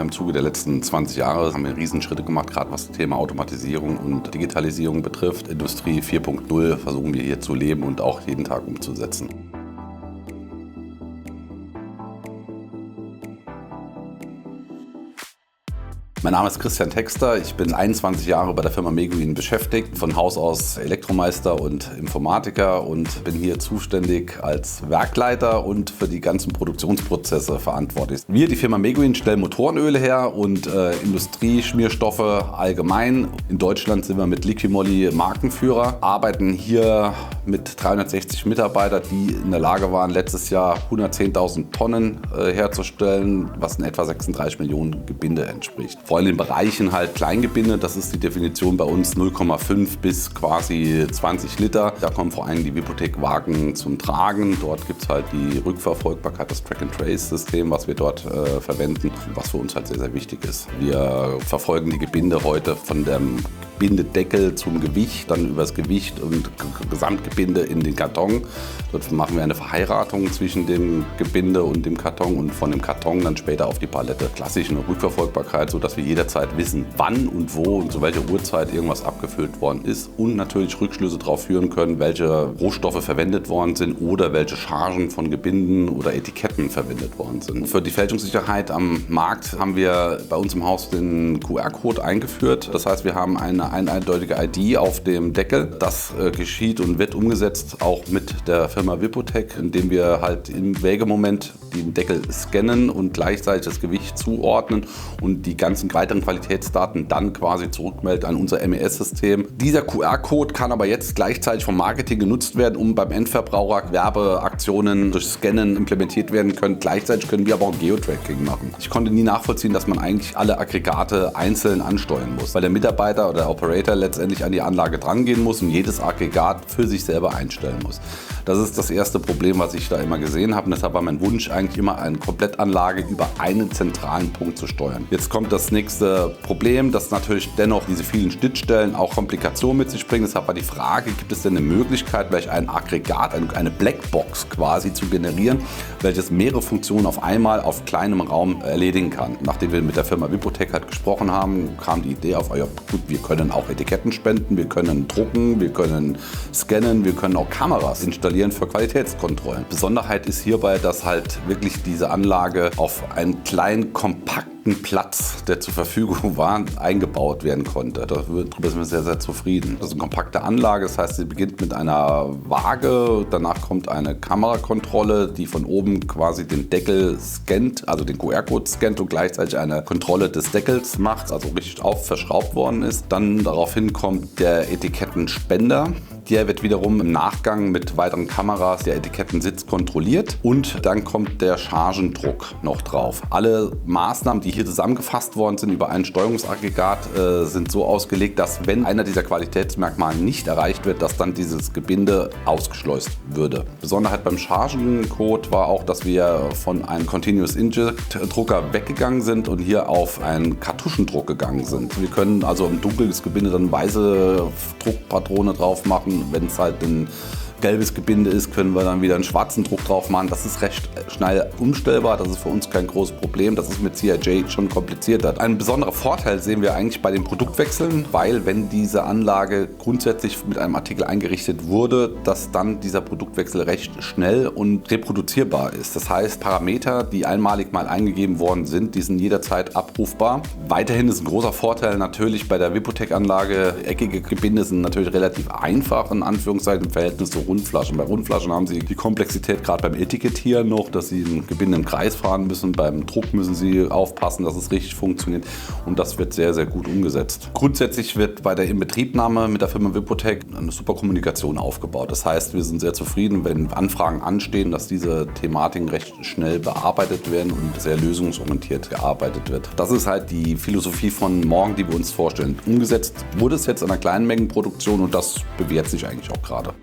Im Zuge der letzten 20 Jahre haben wir Riesenschritte gemacht, gerade was das Thema Automatisierung und Digitalisierung betrifft. Industrie 4.0 versuchen wir hier zu leben und auch jeden Tag umzusetzen. Mein Name ist Christian Texter, ich bin 21 Jahre bei der Firma Meguin beschäftigt, von Haus aus Elektromeister und Informatiker und bin hier zuständig als Werkleiter und für die ganzen Produktionsprozesse verantwortlich. Wir, die Firma Meguin, stellen Motorenöle her und Industrieschmierstoffe allgemein. In Deutschland sind wir mit Liquimolli Markenführer, arbeiten hier mit 360 Mitarbeitern, die in der Lage waren, letztes Jahr 110.000 Tonnen herzustellen, was in etwa 36 Millionen Gebinde entspricht. Vor allem in Bereichen halt Kleingebinde, das ist die Definition bei uns 0,5 bis quasi 20 Liter. Da kommen vor allem die Wipotec-Wagen zum Tragen. Dort gibt es halt die Rückverfolgbarkeit, das Track-and-Trace-System, was wir dort verwenden, was für uns halt sehr, sehr wichtig ist. Wir verfolgen die Gebinde heute von dem Gebindedeckel zum Gewicht, dann über das Gewicht und Gesamtgebinde in den Karton. Dort machen wir eine Verheiratung zwischen dem Gebinde und dem Karton und von dem Karton dann später auf die Palette. Klassisch eine Rückverfolgbarkeit, sodass wir jederzeit wissen, wann und wo und zu welcher Uhrzeit irgendwas abgefüllt worden ist und natürlich Rückschlüsse darauf führen können, welche Rohstoffe verwendet worden sind oder welche Chargen von Gebinden oder Etiketten verwendet worden sind. Für die Fälschungssicherheit am Markt haben wir bei uns im Haus den QR-Code eingeführt. Das heißt, wir haben eine eindeutige ID auf dem Deckel. Das geschieht und wird umgesetzt auch mit der Firma Wipotec, indem wir halt im Wägemoment den Deckel scannen und gleichzeitig das Gewicht zuordnen und die ganzen weiteren Qualitätsdaten dann quasi zurückmelden an unser MES-System. Dieser QR-Code kann aber jetzt gleichzeitig vom Marketing genutzt werden, um beim Endverbraucher Werbeaktionen durch Scannen implementiert werden können. Gleichzeitig können wir aber auch Geotracking machen. Ich konnte nie nachvollziehen, dass man eigentlich alle Aggregate einzeln ansteuern muss, weil der Mitarbeiter oder der Operator letztendlich an die Anlage drangehen muss und jedes Aggregat für sich selber einstellen muss. Das ist das erste Problem, was ich da immer gesehen habe. Und deshalb war mein Wunsch eigentlich immer, eine Komplettanlage über einen zentralen Punkt zu steuern. Jetzt kommt das nächste Problem, dass natürlich dennoch diese vielen Schnittstellen auch Komplikationen mit sich bringen. Deshalb war die Frage, gibt es denn eine Möglichkeit, welch ein Aggregat, eine Blackbox quasi zu generieren, welches mehrere Funktionen auf einmal auf kleinem Raum erledigen kann. Nachdem wir mit der Firma Wipotec halt gesprochen haben, kam die Idee auf, ja gut, wir können auch Etiketten spenden, wir können drucken, wir können scannen, wir können auch Kameras installieren für Qualitätskontrollen. Besonderheit ist hierbei, dass halt wirklich diese Anlage auf einen kleinen, kompakten Platz, der zur Verfügung war, eingebaut werden konnte. Darüber sind wir sehr, sehr zufrieden. Das ist eine kompakte Anlage, das heißt, sie beginnt mit einer Waage, danach kommt eine Kamerakontrolle, die von oben quasi den Deckel scannt, also den QR-Code scannt und gleichzeitig eine Kontrolle des Deckels macht, also richtig verschraubt worden ist. Dann daraufhin kommt der Etikettenspender. Der wird wiederum im Nachgang mit weiteren Kameras der Etikettensitz kontrolliert und dann kommt der Chargendruck noch drauf. Alle Maßnahmen, die hier zusammengefasst worden sind über ein Steuerungsaggregat, sind so ausgelegt, dass wenn einer dieser Qualitätsmerkmale nicht erreicht wird, dass dann dieses Gebinde ausgeschleust würde. Besonderheit beim Chargencode war auch, dass wir von einem Continuous Inject Drucker weggegangen sind und hier auf einen Kartuschendruck gegangen sind. Wir können also im Dunkeln das Gebinde dann weiße Druckpatrone drauf machen. Wenn es halt ein gelbes Gebinde ist, können wir dann wieder einen schwarzen Druck drauf machen. Das ist recht schnell umstellbar, das ist für uns kein großes Problem. Das ist mit CIJ schon komplizierter. Ein besonderer Vorteil sehen wir eigentlich bei den Produktwechseln, weil wenn diese Anlage grundsätzlich mit einem Artikel eingerichtet wurde, dass dann dieser Produktwechsel recht schnell und reproduzierbar ist. Das heißt, Parameter, die einmalig mal eingegeben worden sind, die sind jederzeit abrufbar. Weiterhin ist ein großer Vorteil natürlich bei der Wipotec-Anlage, eckige Gebinde sind natürlich relativ einfach, in Anführungszeichen, im Verhältnis zu Rundflaschen. Bei Rundflaschen haben Sie die Komplexität gerade beim Etikettieren noch, dass Sie ein Gebinde im Kreis fahren müssen. Beim Druck müssen Sie aufpassen, dass es richtig funktioniert und das wird sehr, sehr gut umgesetzt. Grundsätzlich wird bei der Inbetriebnahme mit der Firma Wipotec eine super Kommunikation aufgebaut. Das heißt, wir sind sehr zufrieden, wenn Anfragen anstehen, dass diese Thematiken recht schnell bearbeitet werden und sehr lösungsorientiert gearbeitet wird. Das ist halt die Philosophie von morgen, die wir uns vorstellen. Umgesetzt wurde es jetzt in einer kleinen Mengenproduktion und das bewährt sich eigentlich auch gerade.